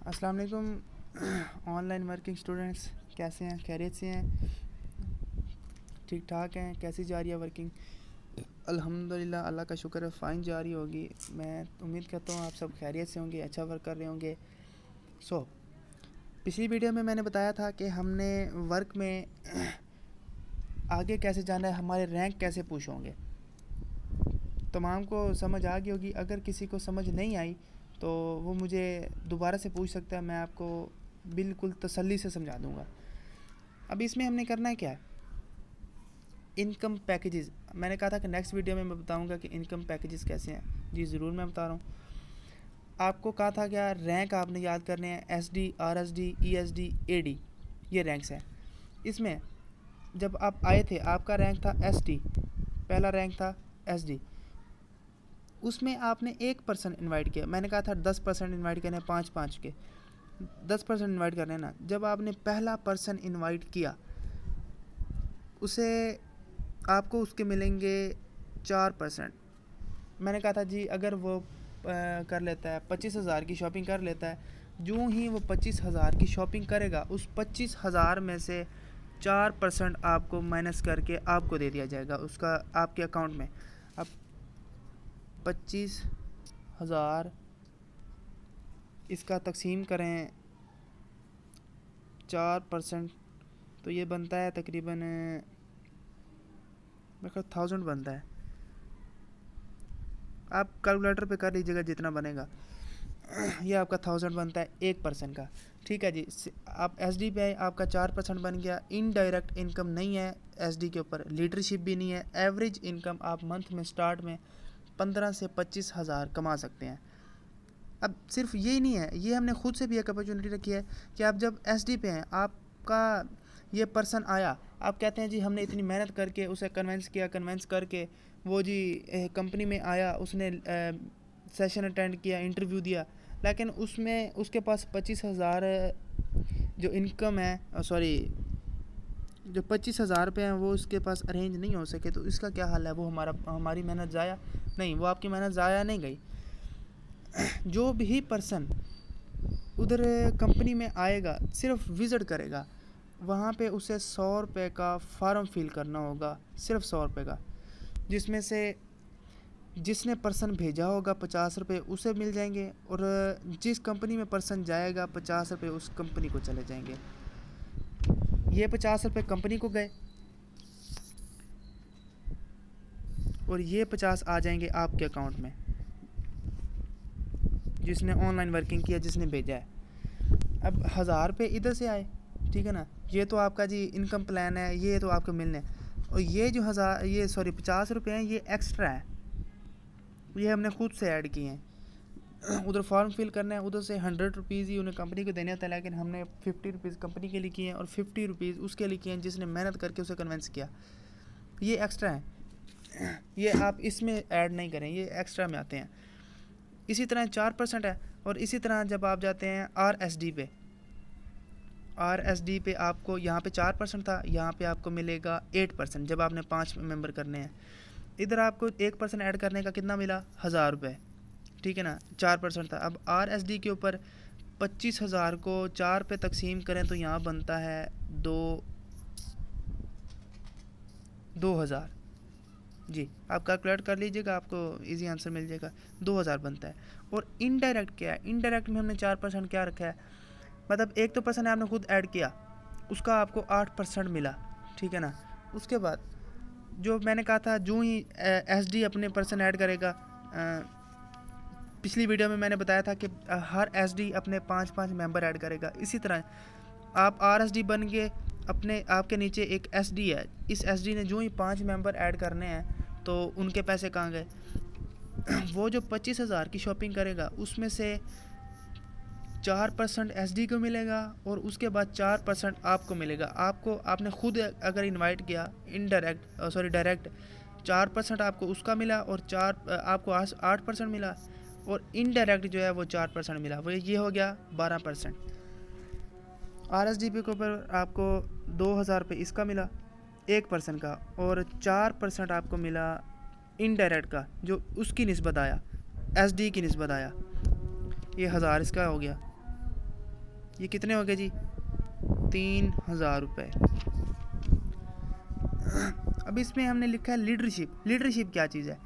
अस्सलाम वालेकुम online working students, कैसे हैं? खैरियत से हैं? ठीक ठाक हैं? कैसी जा रही है वर्किंग? अल्हम्दुलिल्लाह, अल्लाह का शुक्र है, फ़ाइन जा रही होगी। मैं उम्मीद करता हूँ आप सब खैरियत से होंगे, अच्छा वर्क कर रहे होंगे। पिछली वीडियो में मैंने बताया था कि हमने वर्क में आगे कैसे जाना है, हमारे रैंक कैसे पुश होंगे। तमाम को समझ आ गई होगी। अगर किसी को समझ नहीं आई तो वो मुझे दोबारा से पूछ सकता है, मैं आपको बिल्कुल तसल्ली से समझा दूंगा। अब इसमें हमने करना है क्या है, इनकम पैकेजेस। मैंने कहा था कि नेक्स्ट वीडियो में मैं बताऊंगा कि इनकम पैकेजेस कैसे हैं। जी ज़रूर, मैं बता रहा हूँ। आपको कहा था क्या, रैंक आपने याद करने हैं, SD, RSD, ESD, AD, ये रैंक्स हैं। इसमें जब आप आए थे आपका रैंक था SD, पहला रैंक था SD। उसमें आपने 1% इन्वाइट किया। मैंने कहा था 10% इन्वाइट करने, 5-5 के 10% इन्वाइट करने ना। जब आपने पहला पर्सन इन्वाइट किया, उसे आपको उसके मिलेंगे 4%। मैंने कहा था जी, अगर वो कर लेता है 25,000 की शॉपिंग कर लेता है, जो ही वो 25,000 की शॉपिंग करेगा, उस 25,000 में से 4% आपको माइनस करके आपको दे दिया जाएगा उसका आपके अकाउंट में। अब 25,000 इसका तकसीम करें 4%, तो ये बनता है तकरीबन मेरे ख्याल 1000 बनता है। आप कैलकुलेटर पे कर लीजिएगा जितना बनेगा। ये आपका 1000 बनता है 1% का। ठीक है जी। आप SD पे आए, आपका 4% बन गया। इनडायरेक्ट इनकम नहीं है SD के ऊपर, लीडरशिप भी नहीं है। एवरेज इनकम आप मंथ में स्टार्ट में 15 से 25,000 कमा सकते हैं। अब सिर्फ यही नहीं है, ये हमने खुद से भी एक अपॉर्चुनिटी रखी है कि आप जब SD पे हैं, आपका ये पर्सन आया, आप कहते हैं जी हमने इतनी मेहनत करके उसे कन्वेंस किया, कन्वेंस करके वो जी कंपनी में आया, उसने सेशन अटेंड किया, इंटरव्यू दिया, लेकिन उसमें उसके पास 25,000 जो इनकम है, सॉरी, जो 25,000 रुपये हैं वो उसके पास अरेंज नहीं हो सके। तो इसका क्या हाल है? वो हमारी मेहनत ज़ाया नहीं, वो आपकी मेहनत ज़ाया नहीं गई। जो भी पर्सन उधर कंपनी में आएगा, सिर्फ विज़िट करेगा, वहाँ पे उसे 100 रुपये का फॉर्म फिल करना होगा, सिर्फ 100 रुपये का, जिसमें से जिसने पर्सन भेजा होगा 50 रुपये उसे मिल जाएंगे, और जिस कंपनी में पर्सन जाएगा 50 रुपये उस कंपनी को चले जाएंगे। ये 50 रुपये कंपनी को गए और ये 50 आ जाएंगे आपके अकाउंट में, जिसने ऑनलाइन वर्किंग किया, जिसने भेजा है। अब 1000 रुपये इधर से आए, ठीक है ना, ये तो आपका जी इनकम प्लान है, ये तो आपको मिलने। और ये जो 50 रुपये हैं, ये एक्स्ट्रा है, ये हमने खुद से ऐड किए हैं। उधर फॉर्म फिल करना है, उधर से 100 रुपीज़ ही उन्हें कंपनी को देने होता है, लेकिन हमने 50 रुपीज़ कंपनी के लिए किए हैं और 50 रुपीज़ उसके लिए किए हैं जिसने मेहनत करके उसे कन्विंस किया। ये एक्स्ट्रा है, ये आप इसमें ऐड नहीं करें, ये एक्स्ट्रा में आते हैं। इसी तरह 4% है। और इसी तरह जब आप जाते हैं RSD पे, RSD पे आपको यहाँ पे 4% था, यहाँ पे आपको मिलेगा 8% जब आपने 5 मेंबर करने हैं। इधर आपको 1% ऐड करने का कितना मिला? 1000 रुपये, ठीक है ना, 4% था। अब RSD के ऊपर 25,000 को 4 पे तकसीम करें तो यहाँ बनता है 2,000। जी, आप कैलकुलेट कर लीजिएगा, आपको इजी आंसर मिल जाएगा, 2,000 बनता है। और इनडायरेक्ट क्या है? इनडायरेक्ट में हमने 4% क्या रखा है, मतलब एक तो पर्सन आपने खुद ऐड किया, उसका आपको 8% मिला, ठीक है ना। उसके बाद जो मैंने कहा था, जो ही SD अपने पर्सन ऐड करेगा, पिछली वीडियो में मैंने बताया था कि हर SD अपने 5-5 मेंबर ऐड करेगा। इसी तरह आप RSD बन गए, अपने आपके नीचे एक SD है, इस SD ने जो ही 5 मेंबर ऐड करने हैं तो उनके पैसे कहाँ गए? वो जो 25,000 की शॉपिंग करेगा उसमें से 4% SD को मिलेगा और उसके बाद 4% आपको मिलेगा। आपने खुद अगर इनवाइट किया, डायरेक्ट 4% आपको उसका मिला और आपको 8% मिला, और इनडायरेक्ट जो है वो 4% मिला, वो ये हो गया 12%। RSD के ऊपर आपको 2,000 रुपये इसका मिला 1% का, और 4% आपको मिला इनडायरेक्ट का, जो उसकी निस्बत आया, SD की निस्बत आया, ये 1000 इसका हो गया। ये कितने हो गए जी? 3000 रुपये। अब इसमें हमने लिखा है लीडरशिप। लीडरशिप क्या चीज़ है?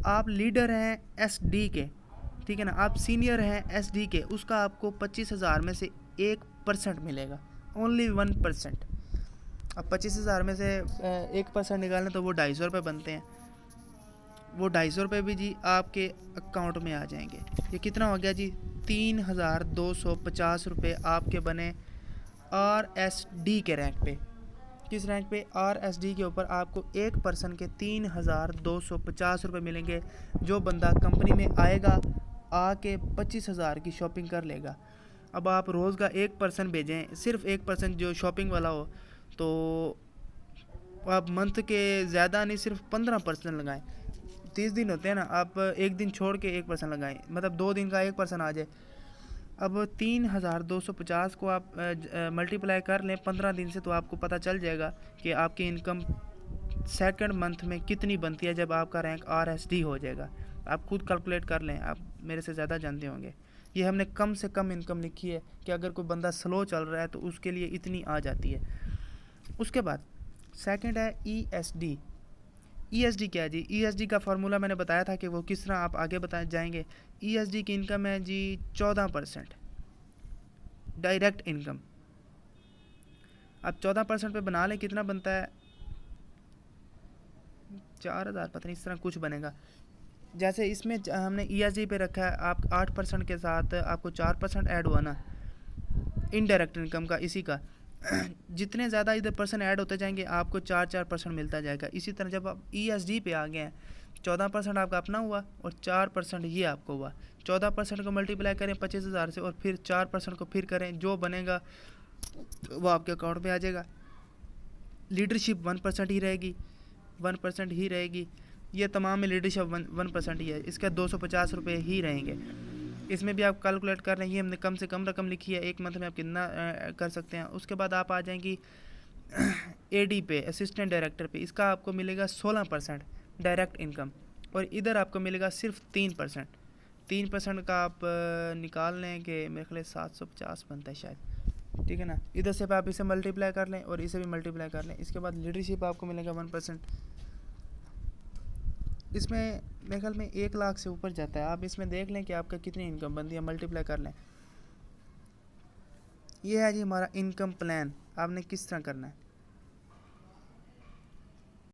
आप लीडर हैं एसडी के, ठीक है ना, आप सीनियर हैं एसडी के, उसका आपको 25,000 में से 1% मिलेगा, ओनली 1%। अब 25,000 में से 1% निकालें तो वो 250 रुपये बनते हैं। वो 250 रुपये भी जी आपके अकाउंट में आ जाएंगे। ये कितना हो गया जी? 3,250 रुपये आपके बने RSD के रैंक पे। किस रैंक पे? RSD के ऊपर आपको 1% के 3,250 रुपये मिलेंगे। जो बंदा कंपनी में आएगा, आके 25,000 की शॉपिंग कर लेगा। अब आप रोज़ का 1% भेजें, सिर्फ 1% जो शॉपिंग वाला हो, तो आप मंथ के ज़्यादा नहीं, सिर्फ 15% लगाएं। 30 दिन होते हैं ना, आप एक दिन छोड़ के 1% लगाएं, मतलब 2 दिन का 1% आ जाए। अब 3,250 को आप मल्टीप्लाई कर लें 15 दिन से, तो आपको पता चल जाएगा कि आपकी इनकम सेकंड मंथ में कितनी बनती है जब आपका रैंक RSD हो जाएगा। आप खुद कैलकुलेट कर लें, आप मेरे से ज़्यादा जानते होंगे। ये हमने कम से कम इनकम लिखी है कि अगर कोई बंदा स्लो चल रहा है तो उसके लिए इतनी आ जाती है। उसके बाद सेकंड है ESD। ESD क्या है जी? ESD का फार्मूला मैंने बताया था कि वो किस तरह आप आगे बताए जाएंगे। ESD की इनकम है जी 14% डायरेक्ट इनकम। अब 14% पे बना लें, कितना बनता है? 4,000 पता नहीं, इस तरह कुछ बनेगा। जैसे इसमें हमने ESD पे रखा है, आप 8% के साथ आपको 4% ऐड हुआ ना इनडायरेक्ट इनकम का, इसी का जितने ज़्यादा इधर परसेंट ऐड होते जाएंगे आपको 4% मिलता जाएगा। इसी तरह जब आप ESD पे आ गए हैं, 14% आपका अपना हुआ और 4% ये आपको हुआ। 14% को मल्टीप्लाई करें 25,000 से और फिर 4% को फिर करें, जो बनेगा वो आपके अकाउंट में आ जाएगा। लीडरशिप 1% ही रहेगी, 1% ही रहेगी। ये तमाम में लीडरशिप 1% ही है, इसका 250 रुपये ही रहेंगे। इसमें भी आप कैलकुलेट कर रहे हैं, हमने कम से कम रकम लिखी है, एक मंथ में आप कितना कर सकते हैं। उसके बाद आप आ जाएंगी AD पे, असिस्टेंट डायरेक्टर पे, इसका आपको मिलेगा 16% डायरेक्ट इनकम, और इधर आपको मिलेगा सिर्फ 3%। 3% का आप निकाल लें कि मेरे ख्याल 750 बनता है शायद, ठीक है ना। इधर से आप इसे मल्टीप्लाई कर लें और इसे भी मल्टीप्लाई कर लें। इसके बाद लीडरशिप आपको मिलेगा 1%। इसमें मेरे ख्याल में 1 लाख से ऊपर जाता है। आप इसमें देख लें कि आपका कितनी इनकम बनती है, मल्टीप्लाई कर लें। ये है जी हमारा इनकम प्लान, आपने किस तरह करना है।